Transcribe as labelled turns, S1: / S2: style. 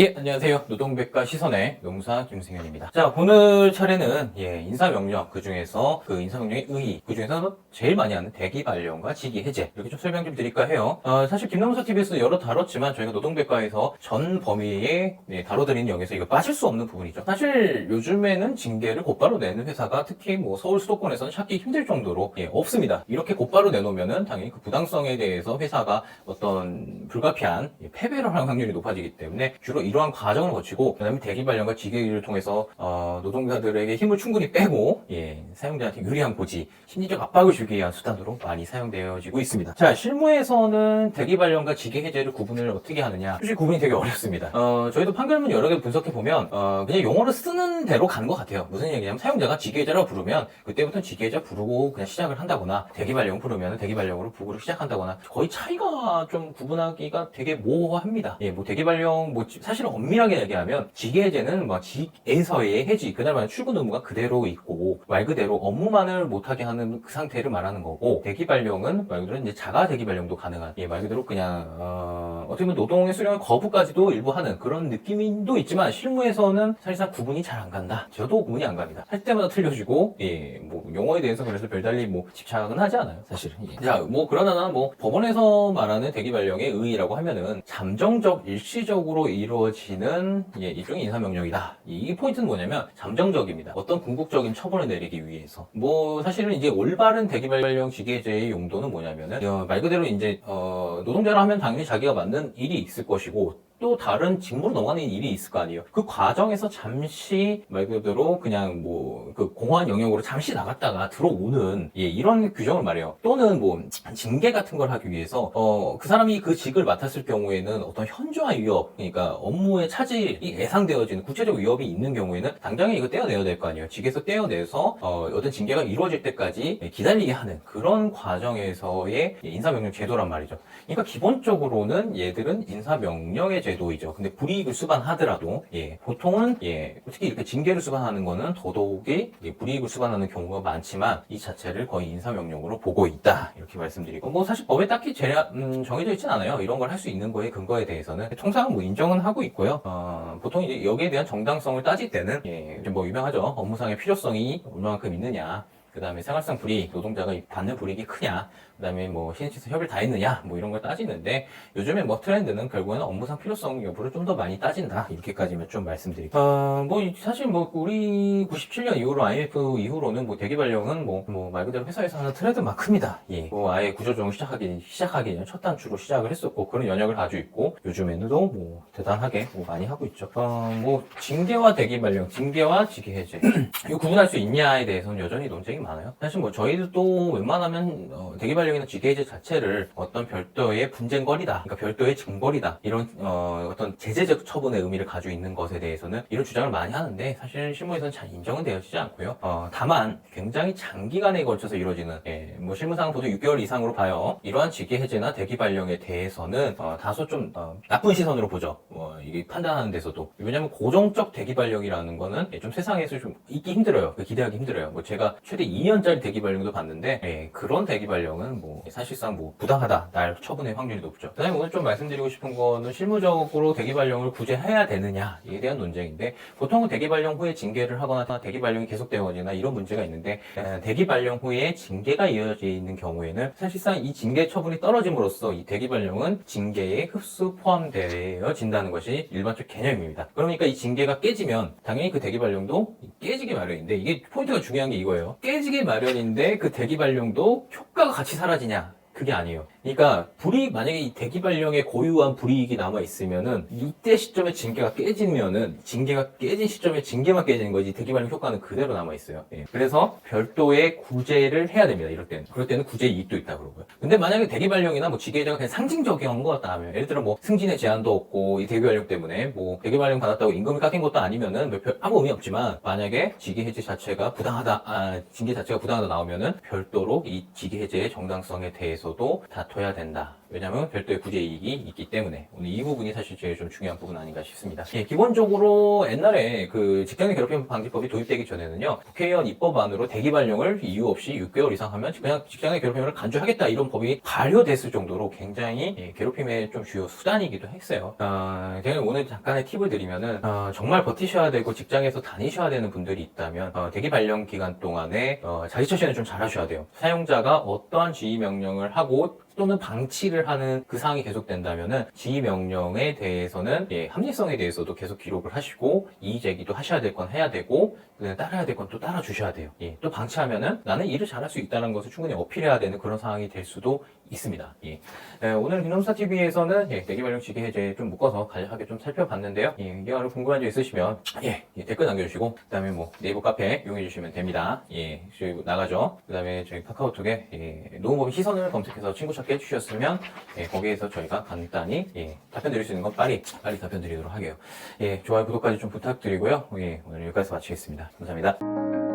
S1: 예, 안녕하세요. 노동백과 시선의 노무사 김승현입니다. 자, 오늘 차례는 인사명령, 그 중에서 그 인사명령의 의의, 그 중에서 제일 많이 하는 대기 발령과 직위 해제, 이렇게 좀 설명 좀 드릴까 해요. 사실 김노무사 TV에서 여러 다뤘지만 저희가 노동백과에서 전 범위에 다뤄드리는 영역에서 이거 빠질 수 없는 부분이죠. 사실 요즘에는 징계를 곧바로 내는 회사가 특히 뭐 서울 수도권에서는 찾기 힘들 정도로 없습니다. 이렇게 곧바로 내놓으면은 당연히 그 부당성에 대해서 회사가 어떤 불가피한 패배를 할 확률이 높아지기 때문에 주로 이러한 과정을 거치고 그다음에 대기 발령과 직위를 통해서 노동자들에게 힘을 충분히 빼고 사용자한테 유리한 고지, 심리적 압박을 주기 위한 수단으로 많이 사용되어지고 있습니다. 자, 실무에서는 대기 발령과 직위 해제를 구분을 어떻게 하느냐, 솔직히 구분이 되게 어렵습니다. 저희도 판결문 여러 개 분석해 보면 그냥 용어를 쓰는 대로 가는 것 같아요. 무슨 얘기냐면 사용자가 직위 해제라고 부르면 그때부터 직위 해제 부르고 그냥 시작을 한다거나, 대기 발령 부르면 대기 발령으로 부르고 시작한다거나, 거의 차이가 좀 구분하기가 되게 모호합니다. 뭐 대기 발령 사실 엄밀하게 얘기하면 직위 해제는 직에서의 해지, 그날 출근 의무가 그대로 있고 말 그대로 업무만을 못하게 하는 그 상태를 말하는 거고, 대기 발령은 말 그대로 이제 자가 대기 발령도 가능한, 말 그대로 그냥 어떻게 보면 노동의 수령의 거부까지도 일부 하는 그런 느낌도 있지만 실무에서는 사실상 구분이 잘 안 간다. 저도 구분이 안 갑니다. 할 때마다 틀려지고 뭐 용어에 대해서 그래서 별달리 집착은 하지 않아요, 사실은. 자, 그러나 법원에서 말하는 대기 발령의 의의라고 하면은 잠정적 일시적으로 이루어지는 일종의 인사명령이다. 이 포인트는 뭐냐면 잠정적입니다. 어떤 궁극적인 처분을 내리기 위해서. 사실은 이제 올바른 대기 발령 직위해제의 용도는 뭐냐면은 말 그대로 이제 노동자라 하면 당연히 자기가 맡는 일이 있을 것이고 또 다른 직무로 넘어가는 일이 있을 거 아니에요. 그 과정에서 잠시 말 그대로 그냥 그 공허한 영역으로 잠시 나갔다가 들어오는 이런 규정을 말해요. 또는 징계 같은 걸 하기 위해서 그 사람이 그 직을 맡았을 경우에는 어떤 현저한 위협, 그러니까 업무의 차질이 예상되어지는 구체적 위협이 있는 경우에는 당장에 이거 떼어내야 될 거 아니에요. 직에서 떼어내서 어떤 징계가 이루어질 때까지 기다리게 하는 그런 과정에서의 인사명령 제도란 말이죠. 그러니까 기본적으로는 얘들은 인사명령의 제도이죠. 근데 불이익을 수반하더라도 보통은 특히 이렇게 징계를 수반하는 거는 더더욱이 불이익을 수반하는 경우가 많지만 이 자체를 거의 인사명령으로 보고 있다, 이렇게 말씀드리고, 사실 법에 딱히 정해져 있진 않아요. 이런 걸 할 수 있는 거에 근거에 대해서는 통상 인정은 하고 있고요. 보통 이제 여기에 대한 정당성을 따질 때는 유명하죠. 업무상의 필요성이 얼마만큼 있느냐, 그 다음에 생활상 불이익, 노동자가 받는 불이익이 크냐, 그 다음에 신입사원 협의를 다 했느냐, 이런 걸 따지는데, 요즘에 트렌드는 결국에는 업무상 필요성 여부를 좀 더 많이 따진다, 이렇게까지만 좀 말씀드릴게요. 사실 우리 97년 이후로 IMF 이후로는 대기 발령은 말 그대로 회사에서 하는 트렌드만큼이다. 아예 구조조정 시작하기 전에 첫 단추로 시작을 했었고, 그런 연역을 가지고 있고, 요즘에는 대단하게 많이 하고 있죠. 징계와 대기 발령, 징계와 직위 해제. 이거 구분할 수 있냐에 대해서는 여전히 논쟁이 많아요. 사실 저희도 웬만하면 대기 발령이나 직위 해제 자체를 어떤 별도의 분쟁거리다, 그러니까 별도의 징벌이다, 이런 어떤 제재적 처분의 의미를 가지고 있는 것에 대해서는 이런 주장을 많이 하는데, 사실 실무에서는 잘 인정은 되어지지 않고요. 다만 굉장히 장기간에 걸쳐서 이루어지는 실무상 보통 6개월 이상으로 봐요. 이러한 직위 해제나 대기 발령에 대해서는 다소 좀 나쁜 시선으로 보죠. 이게 판단하는 데서도. 왜냐면 고정적 대기 발령이라는 거는 좀 세상에서 좀 있기 힘들어요. 기대하기 힘들어요. 제가 최대 2년짜리 대기 발령도 봤는데 그런 대기 발령은 사실상 부당하다, 날 처분의 확률이 높죠. 그 다음에 오늘 좀 말씀드리고 싶은 거는 실무적으로 대기 발령을 구제해야 되느냐에 대한 논쟁인데, 보통은 대기 발령 후에 징계를 하거나 대기 발령이 계속되어지나 이런 문제가 있는데, 대기 발령 후에 징계가 이어져 있는 경우에는 사실상 이 징계 처분이 떨어짐으로써 이 대기 발령은 징계에 흡수 포함되어진다는 것이 일반적 개념입니다. 그러니까 이 징계가 깨지면 당연히 그 대기 발령도 깨지기 마련인데, 이게 포인트가 중요한 게 이거예요. 깨지기 마련인데 그 대기 발령도 효과가 같이 사라지냐? 그게 아니에요. 그러니까 만약에 이 대기 발령에 고유한 불이익이 남아 있으면은 이때 시점에 징계가 깨지면은 징계가 깨진 시점에 징계만 깨지는 거지 대기 발령 효과는 그대로 남아 있어요. 그래서 별도의 구제를 해야 됩니다. 이럴 때는. 그럴 때는 구제 이익도 있다 그러고요. 근데 만약에 대기 발령이나 직위 해제가 그냥 상징적인 것 같다 하면, 예를 들어 승진의 제한도 없고 이 대기 발령 때문에 대기 발령 받았다고 임금이 깎인 것도 아니면은 아무 의미 없지만, 만약에 직위 해제 자체가 부당하다, 징계 자체가 부당하다 나오면은 별도로 이 직위 해제의 정당성에 대해서도 다투 둬야 된다. 왜냐하면 별도의 구제이익이 있기 때문에 오늘 이 부분이 사실 제일 좀 중요한 부분 아닌가 싶습니다. 예, 기본적으로 옛날에 그 직장내 괴롭힘 방지법이 도입되기 전에는요, 국회의원 입법안으로 대기 발령을 이유 없이 6개월 이상 하면 그냥 직장내 괴롭힘을 간주하겠다 이런 법이 발효됐을 정도로 굉장히 괴롭힘의 좀 주요 수단이기도 했어요. 제가 오늘 잠깐의 팁을 드리면은 정말 버티셔야 되고 직장에서 다니셔야 되는 분들이 있다면 대기 발령 기간 동안에 자기 처신을 좀 잘하셔야 돼요. 사용자가 어떠한 지휘 명령을 하고 또는 방치를 하는 그 사항이 계속된다면은 지휘 명령에 대해서는 합리성에 대해서도 계속 기록을 하시고 이의 제기도 하셔야 될 건 해야 되고 따라야 될 건 또 따라 주셔야 돼요. 또 방치하면은 나는 일을 잘할 수 있다는 것을 충분히 어필해야 되는 그런 상황이 될 수도 있습니다. 오늘 김nom사 TV에서는 대기 발령 시기 해제 좀 묶어서 간략하게 좀 살펴봤는데요. 이게 바로 궁금한 점 있으시면 댓글 남겨주시고 그다음에 뭐 네이버 카페 이용해 주시면 됩니다. 저희 나가죠. 그다음에 저희 카카오톡에 노무법인 시선을 검색해서 친구 찾기 해주셨으면 거기에서 저희가 간단히 답변 드릴 수 있는 건 빨리 답변 드리도록 하게요. 좋아요 구독까지 좀 부탁드리고요. 오늘 여기까지 마치겠습니다. 감사합니다.